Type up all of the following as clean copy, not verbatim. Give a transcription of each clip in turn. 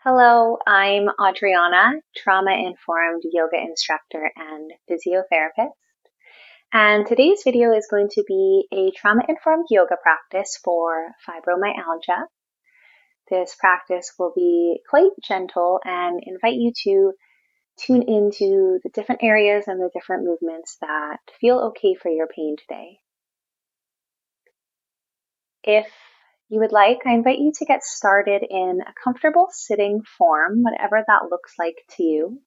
Hello, I'm Adriana, trauma-informed yoga instructor and physiotherapist. And today's video is going to be a trauma-informed yoga practice for fibromyalgia. This practice will be quite gentle and invite you to tune into the different areas and the different movements that feel okay for your pain today. If you would like, I invite you to get started in a comfortable sitting form, whatever that looks like to you.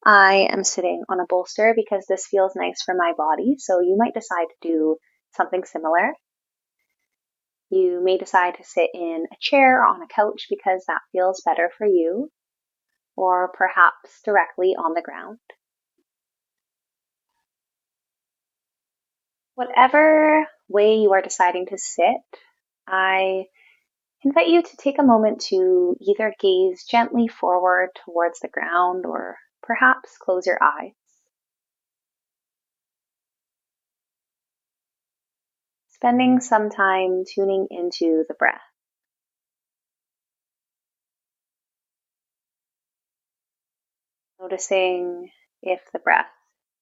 I am sitting on a bolster because this feels nice for my body, so you might decide to do something similar. You may decide to sit in a chair or on a couch because that feels better for you, or perhaps directly on the ground. Whatever way you are deciding to sit, I invite you to take a moment to either gaze gently forward towards the ground or perhaps close your eyes. Spending some time tuning into the breath. Noticing if the breath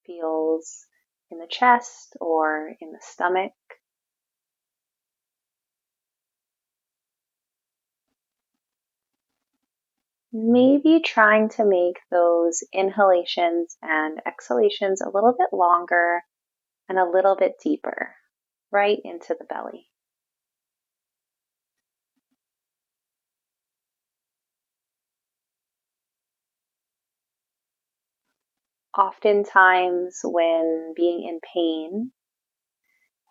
feels in the chest or in the stomach. Maybe trying to make those inhalations and exhalations a little bit longer and a little bit deeper, right into the belly. Oftentimes when being in pain,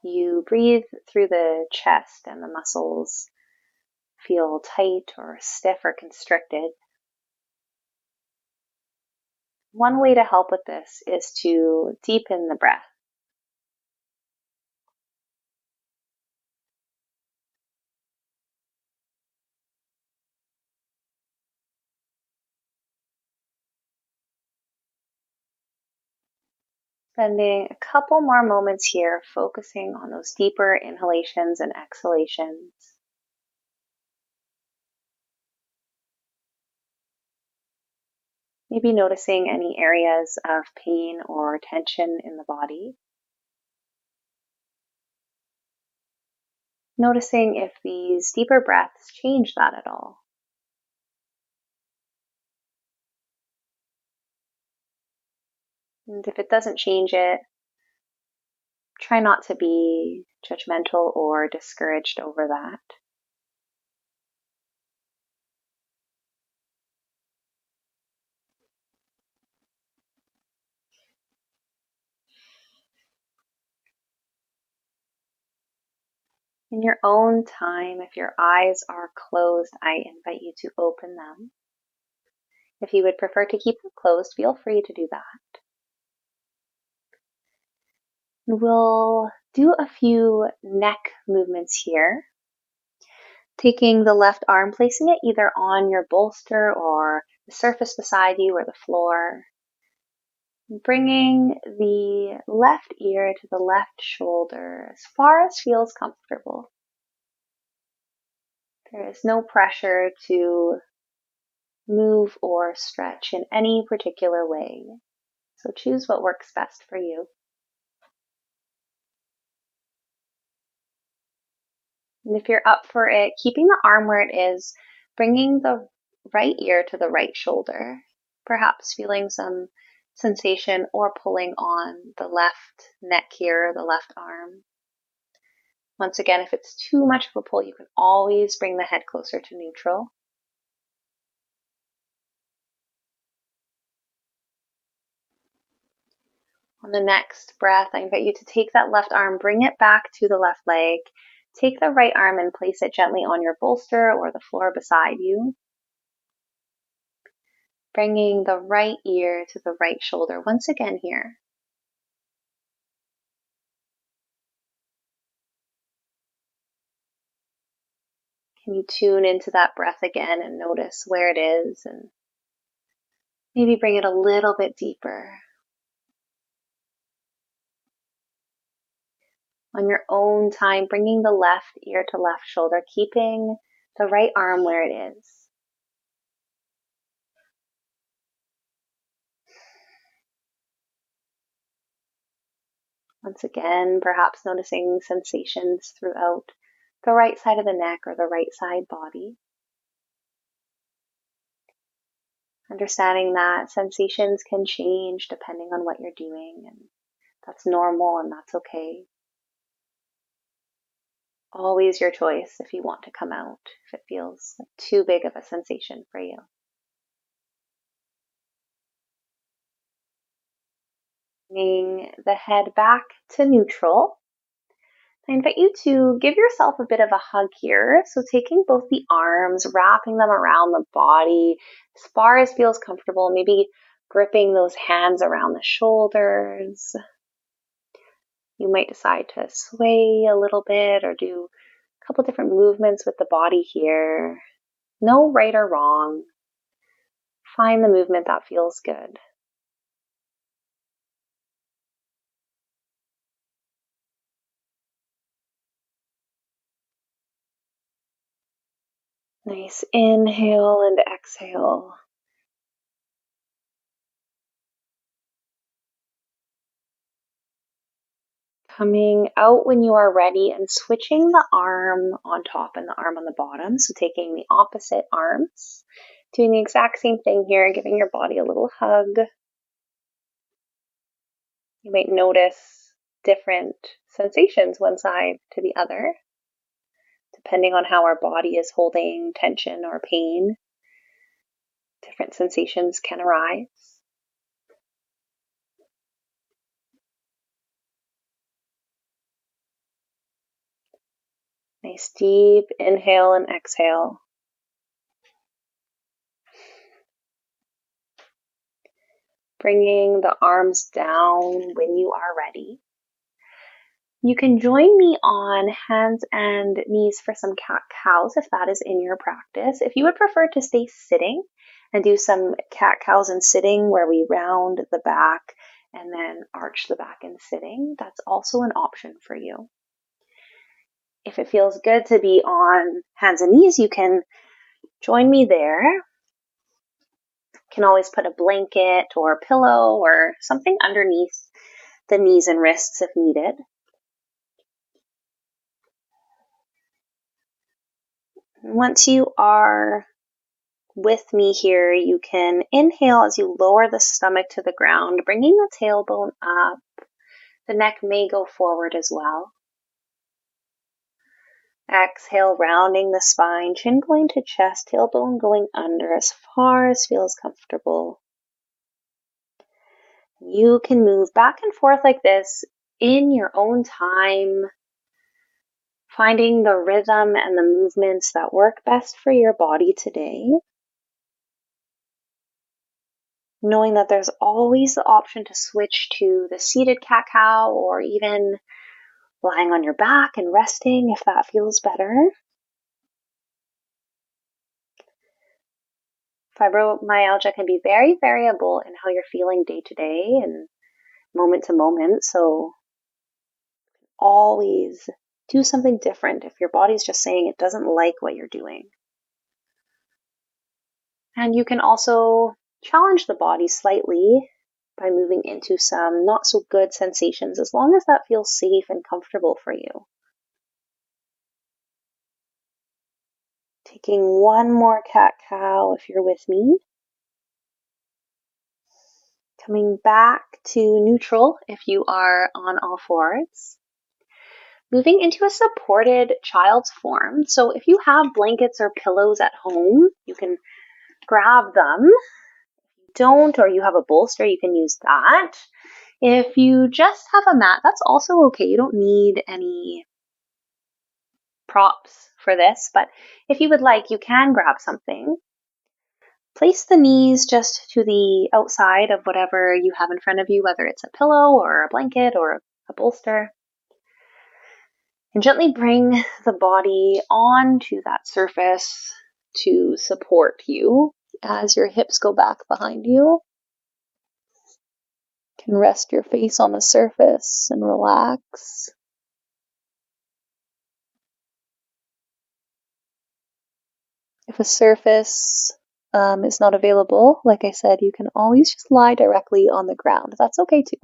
you breathe through the chest and the muscles feel tight or stiff or constricted. One way to help with this is to deepen the breath. Spending a couple more moments here focusing on those deeper inhalations and exhalations. Maybe noticing any areas of pain or tension in the body. Noticing if these deeper breaths change that at all. And if it doesn't change it, try not to be judgmental or discouraged over that. In your own time, if your eyes are closed, I invite you to open them. If you would prefer to keep them closed, feel free to do that. We'll do a few neck movements here. Taking the left arm, placing it either on your bolster or the surface beside you or the floor. Bringing the left ear to the left shoulder as far as feels comfortable. There is no pressure to move or stretch in any particular way. So choose what works best for you. And if you're up for it, keeping the arm where it is, bringing the right ear to the right shoulder, perhaps feeling some sensation or pulling on the left neck here, the left arm. Once again, if it's too much of a pull, you can always bring the head closer to neutral. On the next breath, I invite you to take that left arm, bring it back to the left leg. Take the right arm and place it gently on your bolster or the floor beside you. Bringing the right ear to the right shoulder once again here. Can you tune into that breath again and notice where it is and maybe bring it a little bit deeper. On your own time, bringing the left ear to left shoulder, keeping the right arm where it is. Once again, perhaps noticing sensations throughout the right side of the neck or the right side body. Understanding that sensations can change depending on what you're doing, and that's normal and that's okay. Always your choice if you want to come out, if it feels like too big of a sensation for you. Bringing the head back to neutral. I invite you to give yourself a bit of a hug here. So taking both the arms, wrapping them around the body as far as feels comfortable, maybe gripping those hands around the shoulders. You might decide to sway a little bit or do a couple different movements with the body here. No right or wrong. Find the movement that feels good. Nice inhale and exhale. Coming out when you are ready and switching the arm on top and the arm on the bottom. So taking the opposite arms, doing the exact same thing here, giving your body a little hug. You might notice different sensations one side to the other, depending on how our body is holding tension or pain. Different sensations can arise. Nice deep inhale and exhale. Bringing the arms down when you are ready. You can join me on hands and knees for some cat-cows if that is in your practice. If you would prefer to stay sitting and do some cat-cows in sitting where we round the back and then arch the back in sitting, that's also an option for you. If it feels good to be on hands and knees, you can join me there. You can always put a blanket or a pillow or something underneath the knees and wrists if needed. Once you are with me here, you can inhale as you lower the stomach to the ground, bringing the tailbone up. The neck may go forward as well. Exhale, rounding the spine, chin going to chest, tailbone going under as far as feels comfortable. You can move back and forth like this in your own time, finding the rhythm and the movements that work best for your body today. Knowing that there's always the option to switch to the seated cat-cow or even lying on your back and resting if that feels better. Fibromyalgia can be very variable in how you're feeling day to day and moment to moment, so always do something different if your body's just saying it doesn't like what you're doing. And you can also challenge the body slightly by moving into some not so good sensations as long as that feels safe and comfortable for you. Taking one more cat-cow if you're with me. Coming back to neutral if you are on all fours. Moving into a supported child's form. So if you have blankets or pillows at home, you can grab them. If you don't, or you have a bolster, you can use that. If you just have a mat, that's also okay. You don't need any props for this, but if you would like, you can grab something. Place the knees just to the outside of whatever you have in front of you, whether it's a pillow or a blanket or a bolster. And gently bring the body onto that surface to support you as your hips go back behind you. You can rest your face on the surface and relax. If a surface is not available, like I said, you can always just lie directly on the ground. That's okay too.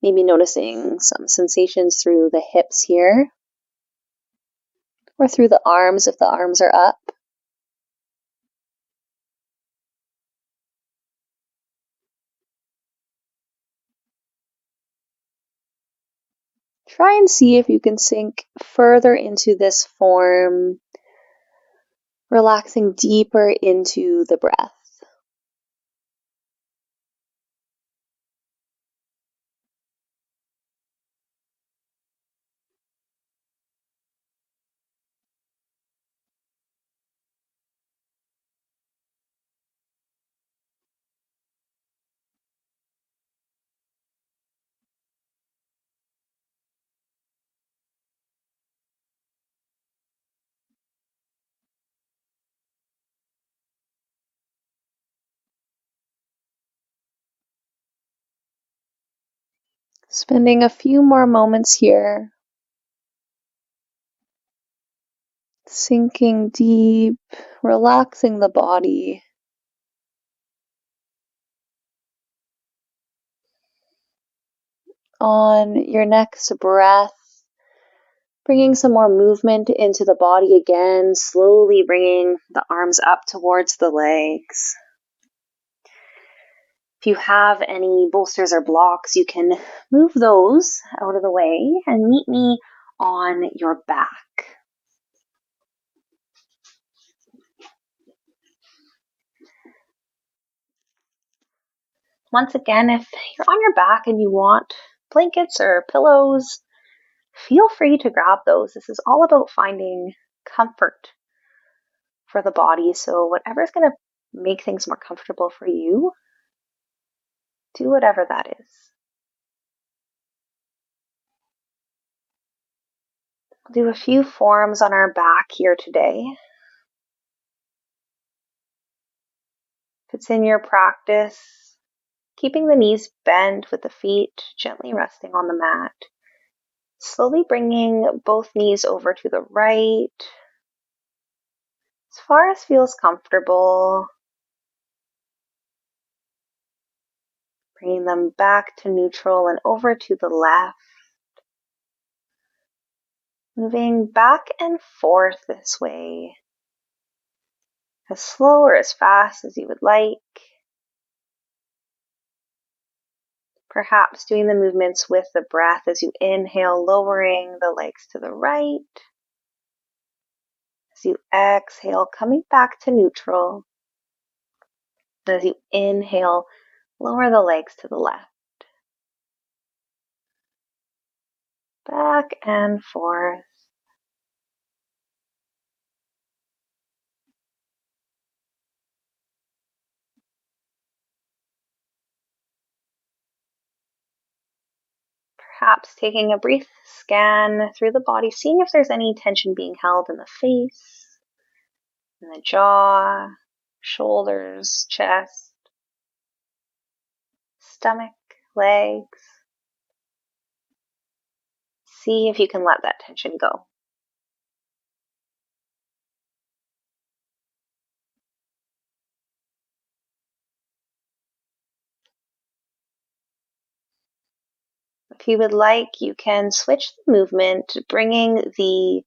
Maybe noticing some sensations through the hips here, or through the arms if the arms are up. Try and see if you can sink further into this form, relaxing deeper into the breath. Spending a few more moments here, sinking deep, relaxing the body. On your next breath, bringing some more movement into the body again, slowly bringing the arms up towards the legs. If you have any bolsters or blocks, you can move those out of the way and meet me on your back. Once again, if you're on your back and you want blankets or pillows, feel free to grab those. This is all about finding comfort for the body. So whatever's going to make things more comfortable for you, do whatever that is. We'll do a few forms on our back here today. If it's in your practice, keeping the knees bent with the feet gently resting on the mat. Slowly bringing both knees over to the right, as far as feels comfortable. Bringing them back to neutral and over to the left. Moving back and forth this way, as slow or as fast as you would like. Perhaps doing the movements with the breath as you inhale, lowering the legs to the right. As you exhale, coming back to neutral. And as you inhale, lower the legs to the left. Back and forth. Perhaps taking a brief scan through the body, seeing if there's any tension being held in the face, in the jaw, shoulders, chest, stomach, legs. See if you can let that tension go. If you would like, you can switch the movement, bringing the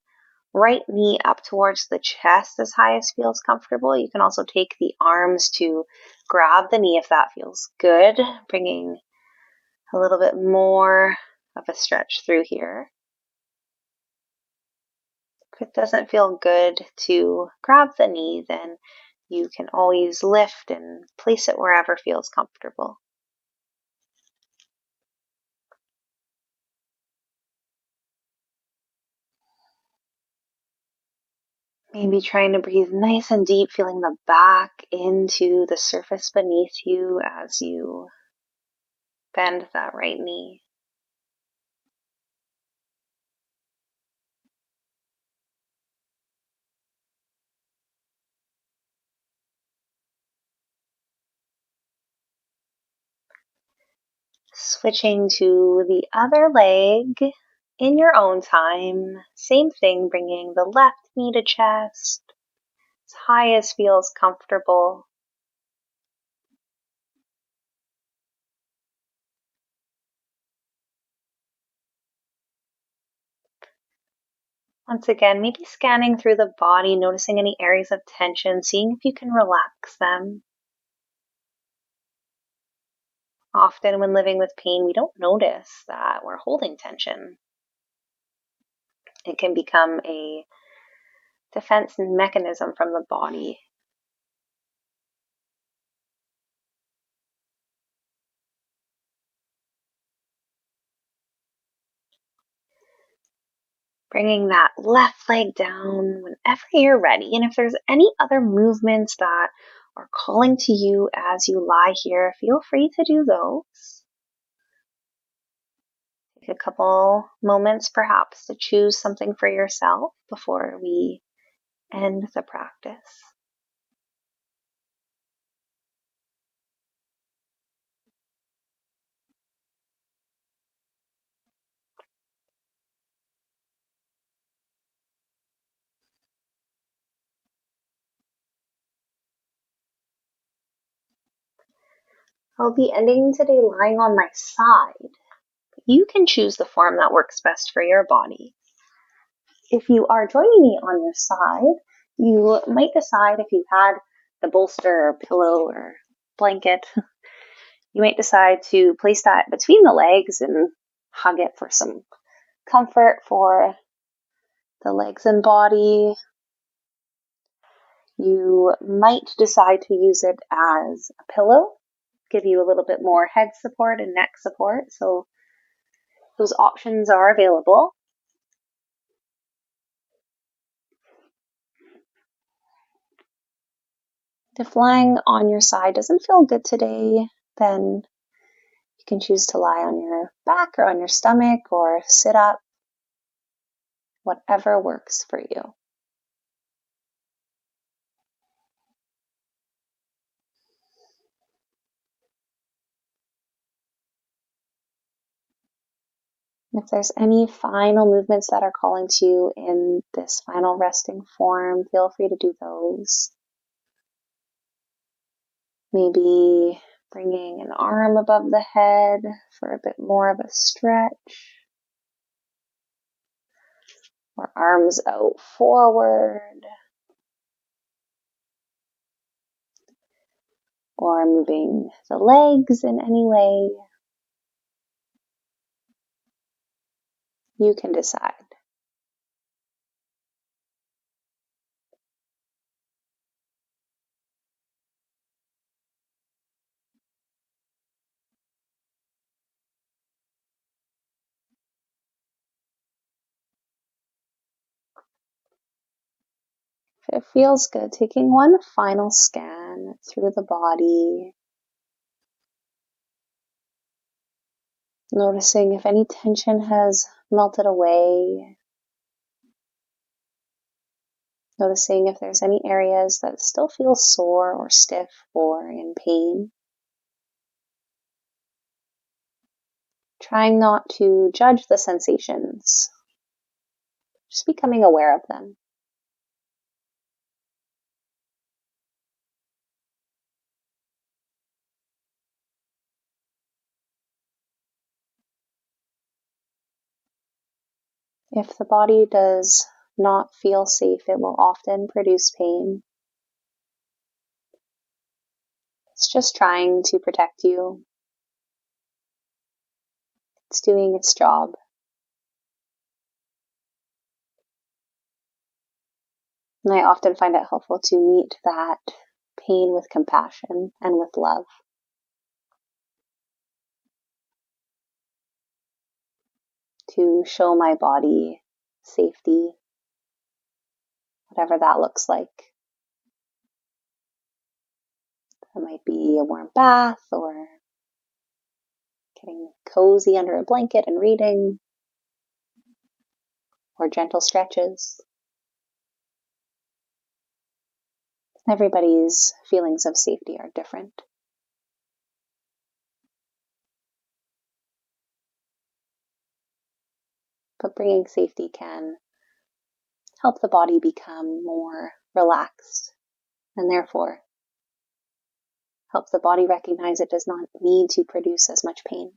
right knee up towards the chest as high as feels comfortable. You can also take the arms to grab the knee if that feels good, bringing a little bit more of a stretch through here. If it doesn't feel good to grab the knee, then you can always lift and place it wherever feels comfortable. Maybe trying to breathe nice and deep, feeling the back into the surface beneath you as you bend that right knee. Switching to the other leg in your own time. Same thing, bringing the left knee to chest, as high as feels comfortable. Once again, maybe scanning through the body, noticing any areas of tension, seeing if you can relax them. Often when living with pain, we don't notice that we're holding tension. It can become a defense mechanism from the body. Bringing that left leg down whenever you're ready. And if there's any other movements that are calling to you as you lie here, feel free to do those. Take a couple moments perhaps to choose something for yourself before we end the practice. I'll be ending today lying on my side. You can choose the form that works best for your body. If you are joining me on your side, you might decide if you had the bolster or pillow or blanket, you might decide to place that between the legs and hug it for some comfort for the legs and body. You might decide to use it as a pillow, give you a little bit more head support and neck support. So those options are available. If lying on your side doesn't feel good today, then you can choose to lie on your back or on your stomach or sit up, whatever works for you. If there's any final movements that are calling to you in this final resting form, feel free to do those. Maybe bringing an arm above the head for a bit more of a stretch. Or arms out forward. Or moving the legs in any way. You can decide. If it feels good, taking one final scan through the body. Noticing if any tension has melted away. Noticing if there's any areas that still feel sore or stiff or in pain. Trying not to judge the sensations. Just becoming aware of them. If the body does not feel safe, it will often produce pain. It's just trying to protect you. It's doing its job. And I often find it helpful to meet that pain with compassion and with love. To show my body safety, whatever that looks like. It might be a warm bath or getting cozy under a blanket and reading, or gentle stretches. Everybody's feelings of safety are different. But bringing safety can help the body become more relaxed and therefore help the body recognize it does not need to produce as much pain.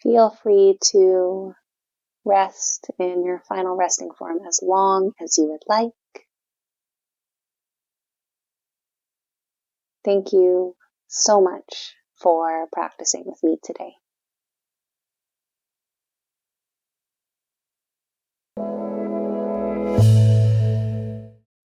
Feel free to rest in your final resting form as long as you would like. Thank you so much for practicing with me today.